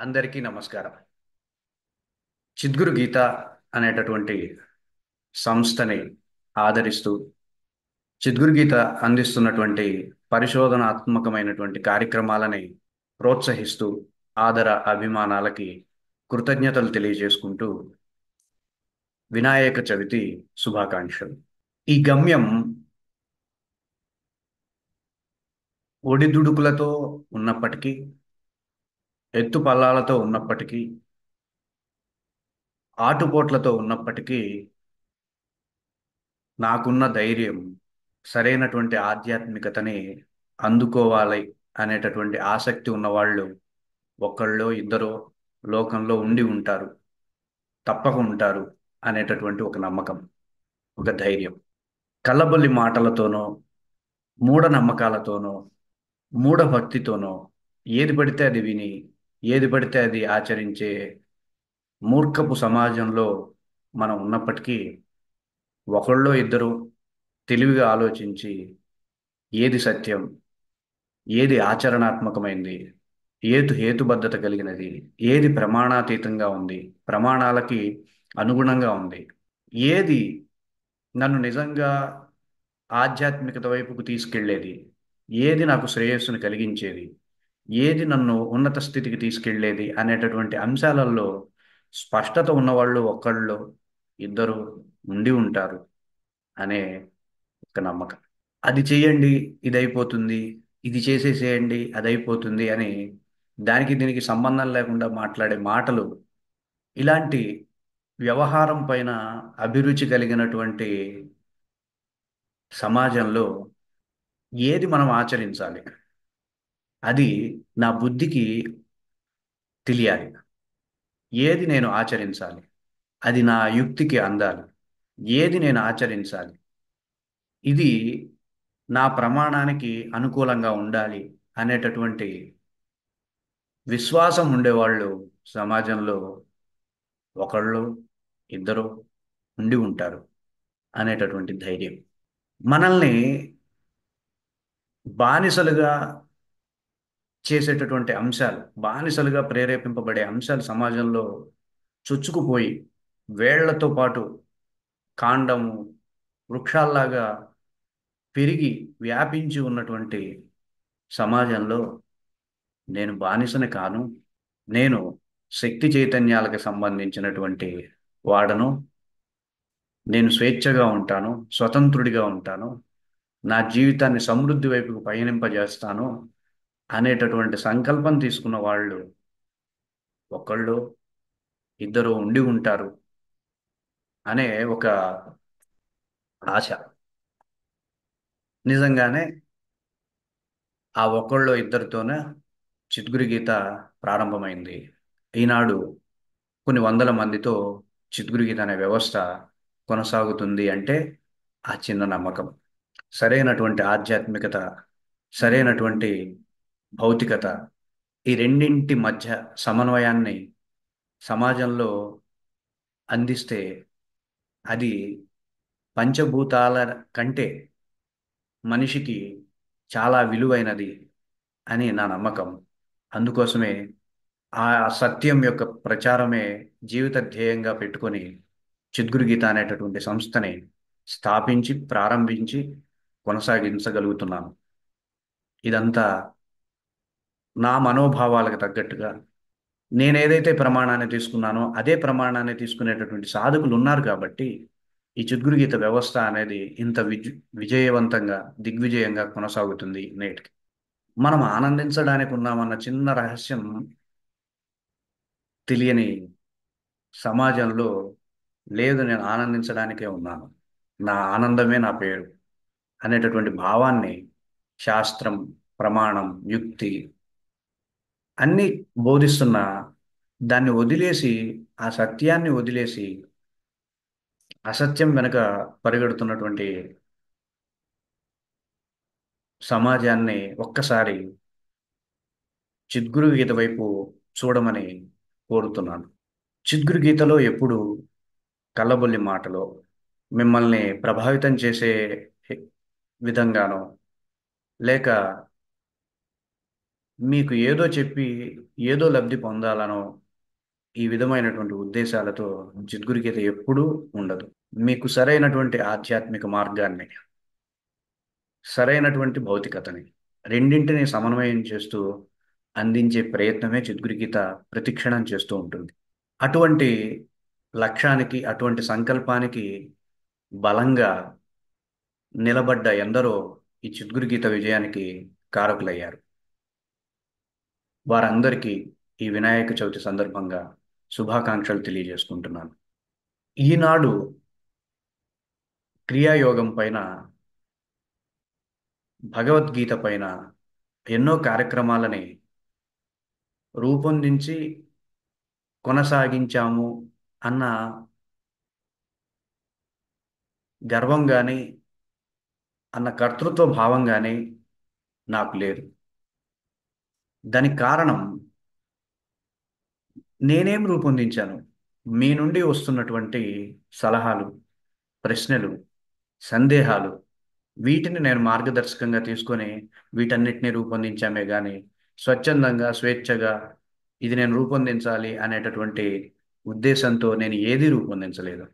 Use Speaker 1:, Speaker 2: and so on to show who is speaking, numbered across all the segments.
Speaker 1: అందరికీ నమస్కారం. చిద్గురు గీత అనేటటువంటి సంస్థని ఆదరిస్తూ చిద్గురు గీత అందిస్తున్నటువంటి పరిశోధనాత్మకమైనటువంటి కార్యక్రమాలని ప్రోత్సహిస్తూ ఆదర అభిమానాలకి కృతజ్ఞతలు తెలియజేసుకుంటూ వినాయక చవితి శుభాకాంక్షలు. ఈ గమ్యం ఒడిదుడుకులతో ఉన్నప్పటికీ, ఎత్తుపల్లాలతో ఉన్నప్పటికీ, ఆటుపోట్లతో ఉన్నప్పటికీ నాకున్న ధైర్యం సరైనటువంటి ఆధ్యాత్మికతని అందుకోవాలి అనేటటువంటి ఆసక్తి ఉన్నవాళ్ళు ఒకళ్ళో ఇద్దరో లోకంలో ఉండి ఉంటారు, తప్పక ఉంటారు అనేటటువంటి ఒక నమ్మకం, ఒక ధైర్యం. కల్లబొల్లి మాటలతోనో, మూఢనమ్మకాలతోనో, మూఢభక్తితోనో ఏది పడితే అది విని, ఏది పడితే అది ఆచరించే మూర్ఖపు సమాజంలో మనం ఉన్నప్పటికీ ఒకళ్ళో ఇద్దరు తెలివిగా ఆలోచించి ఏది సత్యం, ఏది ఆచరణాత్మకమైంది, ఏది హేతుబద్ధత కలిగినది, ఏది ప్రమాణాతీతంగా ఉంది, ప్రమాణాలకి అనుగుణంగా ఉంది, ఏది నన్ను నిజంగా ఆధ్యాత్మికత వైపుకు తీసుకెళ్ళేది, ఏది నాకు శ్రేయస్సును కలిగించేది, ఏది నన్ను ఉన్నత స్థితికి తీసుకెళ్ళేది అనేటటువంటి అంశాలలో స్పష్టత ఉన్నవాళ్ళు ఒకళ్ళు ఇద్దరు ఉండి ఉంటారు అనే ఒక నమ్మకం. అది చేయండి, ఇది అయిపోతుంది, ఇది చేసేసేయండి, అది అయిపోతుంది అని దానికి దీనికి సంబంధం లేకుండా మాట్లాడే మాటలు, ఇలాంటి వ్యవహారం పైన అభిరుచి కలిగినటువంటి సమాజంలో ఏది మనం ఆచరించాలి, అది నా బుద్ధికి తెలియాలి. ఏది నేను ఆచరించాలి, అది నా యుక్తికి అందాలి. ఏది నేను ఆచరించాలి, ఇది నా ప్రమాణానికి అనుకూలంగా ఉండాలి అనేటటువంటి విశ్వాసం ఉండేవాళ్ళు సమాజంలో ఒకళ్ళు ఇద్దరు ఉండి ఉంటారు అనేటటువంటి ధైర్యం. మనల్ని బానిసలుగా చేసేటటువంటి అంశాలు, బానిసలుగా ప్రేరేపింపబడే అంశాలు సమాజంలో చొచ్చుకుపోయి వేళ్లతో పాటు కాండము వృక్షాల్లాగా పెరిగి వ్యాపించి ఉన్నటువంటి సమాజంలో నేను బానిసని కాను. నేను శక్తి చైతన్యాలకు సంబంధించినటువంటి వాడను. నేను స్వేచ్ఛగా ఉంటాను, స్వతంత్రుడిగా ఉంటాను, నా జీవితాన్ని సమృద్ధి వైపుకు పయనింపజేస్తాను అనేటటువంటి సంకల్పం తీసుకున్న వాళ్ళు ఒకళ్ళు ఇద్దరు ఉండి ఉంటారు అనే ఒక ఆశ. నిజంగానే ఆ ఒకళ్ళు ఇద్దరితోనే చిత్గురు గీత ప్రారంభమైంది. ఈనాడు కొన్ని వందల మందితో చిత్గురు గీత అనే వ్యవస్థ కొనసాగుతుంది అంటే ఆ చిన్న నమ్మకం. సరైనటువంటి ఆధ్యాత్మికత, సరైనటువంటి భౌతికత, ఈ రెండింటి మధ్య సమన్వయాన్ని సమాజంలో అందిస్తే అది పంచభూతాల కంటే మనిషికి చాలా విలువైనది అని నా నమ్మకం. అందుకోసమే ఆ సత్యం యొక్క ప్రచారమే జీవిత ధ్యేయంగా పెట్టుకొని చిద్గురు గీత అనేటటువంటి సంస్థని స్థాపించి ప్రారంభించి కొనసాగించగలుగుతున్నాను. ఇదంతా నా మనోభావాలకు తగ్గట్టుగా నేను ఏదైతే ప్రమాణాన్ని తీసుకున్నానో అదే ప్రమాణాన్ని తీసుకునేటటువంటి సాధకులు ఉన్నారు కాబట్టి ఈ చిద్గురు గీత వ్యవస్థ అనేది ఇంత విజయవంతంగా దిగ్విజయంగా కొనసాగుతుంది నేటికి. మనం ఆనందించడానికి ఉన్నామన్న చిన్న రహస్యం తెలియని సమాజంలో లేదు, నేను ఆనందించడానికే ఉన్నాను, నా ఆనందమే నా పేరు అనేటటువంటి భావాన్ని శాస్త్రం, ప్రమాణం, యుక్తి అన్నీ బోధిస్తున్న దాన్ని వదిలేసి, ఆ సత్యాన్ని వదిలేసి అసత్యం వెనుక పరిగెడుతున్నటువంటి సమాజాన్ని ఒక్కసారి చిద్గురు గీత వైపు చూడమని కోరుతున్నాను. చిద్గురు గీతలో ఎప్పుడు కల్లబొల్లి మాటలో మిమ్మల్ని ప్రభావితం చేసే విధంగానో, లేక మీకు ఏదో చెప్పి ఏదో లబ్ధి పొందాలనో ఈ విధమైనటువంటి ఉద్దేశాలతో జిద్గురు గీత ఎప్పుడూ ఉండదు. మీకు సరైనటువంటి ఆధ్యాత్మిక మార్గాన్ని, సరైనటువంటి భౌతికతని, రెండింటిని సమన్వయం చేస్తూ అందించే ప్రయత్నమే చిద్గురు గీత ప్రతిక్షణం చేస్తూ ఉంటుంది. అటువంటి లక్ష్యానికి, అటువంటి సంకల్పానికి బలంగా నిలబడ్డ ఎందరో ఈ చిద్గురు గీత విజయానికి కారకులయ్యారు. వారందరికీ ఈ వినాయక చవితి సందర్భంగా శుభాకాంక్షలు తెలియజేసుకుంటున్నాను. ఈనాడు క్రియాయోగం పైన, భగవద్గీత పైన ఎన్నో కార్యక్రమాలని రూపొందించి కొనసాగించాము అన్న గర్వం కానీ, అన్న కర్తృత్వ భావం కానీ నాకు లేదు. దానికి కారణం, నేనేం రూపొందించాను? మీ నుండి వస్తున్నటువంటి సలహాలు, ప్రశ్నలు, సందేహాలు, వీటిని నేను మార్గదర్శకంగా తీసుకొని వీటన్నిటిని రూపొందించామే కానీ స్వచ్ఛందంగా, స్వేచ్ఛగా ఇది నేను రూపొందించాలి అనేటటువంటి ఉద్దేశంతో నేను ఏదీ రూపొందించలేదు.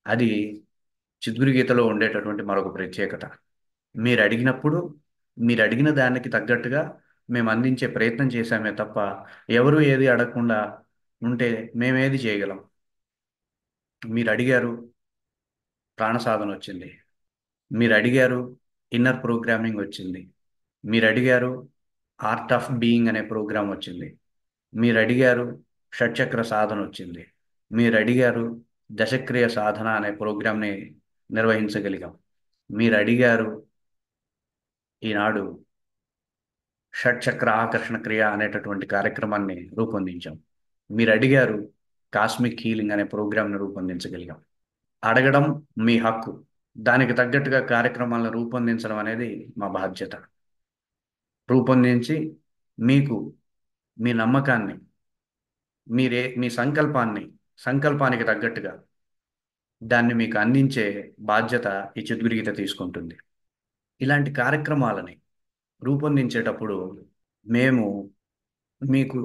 Speaker 1: అది చిద్గురు గీతలో ఉండేటటువంటి మరొక ప్రత్యేకత. మీరు అడిగినప్పుడు, మీరు అడిగిన దానికి తగ్గట్టుగా మేము అందించే ప్రయత్నం చేశామే తప్ప ఎవరు ఏది అడగకుండా ఉంటే మేమేది చేయగలం? మీరు అడిగారు, ప్రాణ సాధన వచ్చింది. మీరు అడిగారు, ఇన్నర్ ప్రోగ్రామింగ్ వచ్చింది. మీరు అడిగారు, ఆర్ట్ ఆఫ్ బీయింగ్ అనే ప్రోగ్రాం వచ్చింది. మీరు అడిగారు, షట్చక్ర సాధన వచ్చింది. మీరు అడిగారు, దశక్రియ సాధన అనే ప్రోగ్రాంని నిర్వహించగలిగాం. మీరు అడిగారు, ఈనాడు షట్చక్ర ఆకర్షణ క్రియ అనేటటువంటి కార్యక్రమాన్ని రూపొందించాం. మీరు అడిగారు, కాస్మిక్ హీలింగ్ అనే ప్రోగ్రాంని రూపొందించగలిగాం. అడగడం మీ హక్కు. దానికి తగ్గట్టుగా కార్యక్రమాలను రూపొందించడం అనేది మా బాధ్యత. రూపొందించి మీకు మీ నమ్మకాన్ని, మీ సంకల్పాన్ని, సంకల్పానికి తగ్గట్టుగా దాన్ని మీకు అందించే బాధ్యత ఈ చిద్గురు గీత తీసుకుంటుంది. ఇలాంటి కార్యక్రమాలని రూపొందించేటప్పుడు మేము మీకు,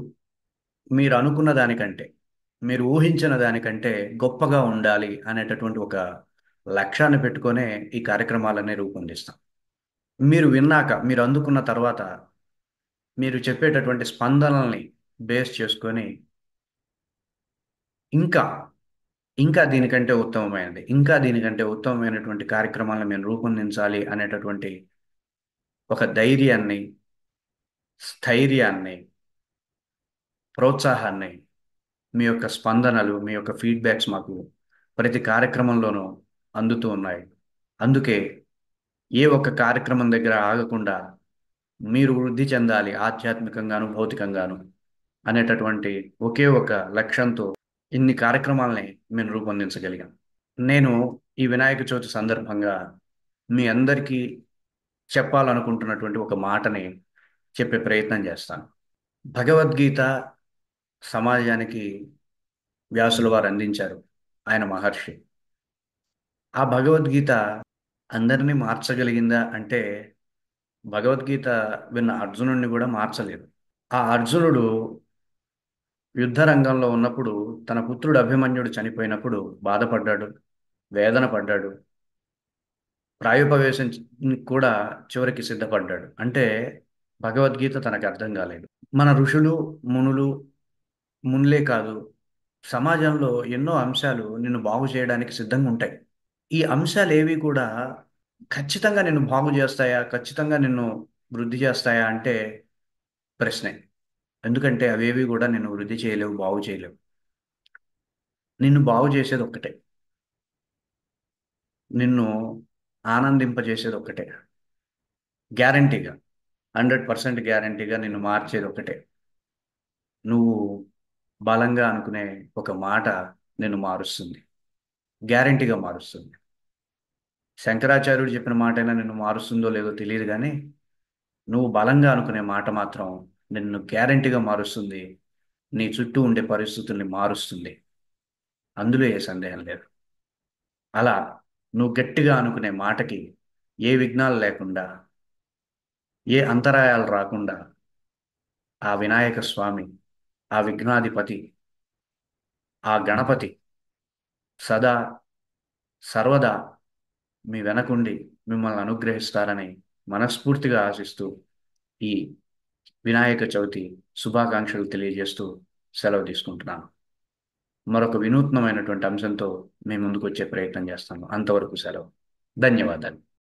Speaker 1: మీరు అనుకున్న దానికంటే, మీరు ఊహించిన దానికంటే గొప్పగా ఉండాలి అనేటటువంటి ఒక లక్ష్యాన్ని పెట్టుకొనే ఈ కార్యక్రమాలన్నీ రూపొందిస్తాం. మీరు విన్నాక, మీరు అందుకున్న తర్వాత, మీరు చెప్పేటటువంటి స్పందనల్ని బేస్ చేసుకొని ఇంకా, ఇంకా దీనికంటే ఉత్తమమైనది, ఇంకా దీనికంటే ఉత్తమమైనటువంటి కార్యక్రమాలను మేము రూపొందించాలి అనేటటువంటి ఒక ధైర్యాన్ని, స్థైర్యాన్ని, ప్రోత్సాహాన్ని, మీ యొక్క స్పందనలు, మీ యొక్క ఫీడ్బ్యాక్స్ మాకు ప్రతి కార్యక్రమంలోనూ అందుతూ ఉన్నాయి. అందుకే ఏ ఒక్క కార్యక్రమం దగ్గర ఆగకుండా మీరు వృద్ధి చెందాలి ఆధ్యాత్మికంగాను, భౌతికంగాను అనేటటువంటి ఒకే ఒక లక్ష్యంతో ఇన్ని కార్యక్రమాలని మేము రూపొందించగలిగాం. నేను ఈ వినాయక చవితి సందర్భంగా మీ అందరికీ చెప్పాలనుకుంటున్నటువంటి ఒక మాటని చెప్పే ప్రయత్నం చేస్తాను. భగవద్గీత సమాజానికి వ్యాసుల వారు అందించారు. ఆయన మహర్షి. ఆ భగవద్గీత అందరినీ మార్చగలిగిందా అంటే, భగవద్గీత విన్న అర్జునుడిని కూడా మార్చలేదు. ఆ అర్జునుడు యుద్ధ రంగంలో ఉన్నప్పుడు తన పుత్రుడు అభిమన్యుడు చనిపోయినప్పుడు బాధపడ్డాడు, వేదన పడ్డాడు, ప్రాయోపవేశం కూడా చివరికి సిద్ధపడ్డాడు. అంటే భగవద్గీత తనకు అర్థం కాలేదు. మన ఋషులు, మునులు, మునులే కాదు, సమాజంలో ఎన్నో అంశాలు నిన్ను బాగు చేయడానికి సిద్ధంగా ఉంటాయి. ఈ అంశాలు ఏవి కూడా ఖచ్చితంగా నిన్ను బాగు చేస్తాయా, ఖచ్చితంగా నిన్ను వృద్ధి చేస్తాయా అంటే ప్రశ్నే. ఎందుకంటే అవేవి కూడా నిన్ను వృద్ధి చేయలేవు, బాగు చేయలేవు. నిన్ను బాగు చేసేది ఒక్కటే, నిన్ను ఆనందింపజేసేది ఒక్కటే. గ్యారంటీగా, 100% గ్యారంటీగా నిన్ను మార్చేది ఒక్కటే. నువ్వు బలంగా అనుకునే ఒక మాట నిన్ను మారుస్తుంది, గ్యారంటీగా మారుస్తుంది. శంకరాచార్యుడు చెప్పిన మాటైనా నిన్ను మారుస్తుందో లేదో తెలియదు కానీ, నువ్వు బలంగా అనుకునే మాట మాత్రం నిన్ను గ్యారంటీగా మారుస్తుంది. నీ చుట్టూ ఉండే పరిస్థితుల్ని మారుస్తుంది. అందులో ఏ సందేహం లేదు. అలా నువ్వు గట్టిగా అనుకునే మాటకి ఏ విఘ్నాలు లేకుండా, ఏ అంతరాయాలు రాకుండా ఆ వినాయక స్వామి, ఆ విఘ్నాధిపతి, ఆ గణపతి సదా సర్వదా మీ వెనకుండి మిమ్మల్ని అనుగ్రహిస్తారని మనస్ఫూర్తిగా ఆశిస్తూ ఈ వినాయక చవితి శుభాకాంక్షలు తెలియజేస్తూ సెలవు తీసుకుంటున్నాను. మరొక వినూత్నమైనటువంటి అంశంతో మీ ముందుకు వచ్చే ప్రయత్నం చేస్తాను. అంతవరకు సెలవు. ధన్యవాదాలు.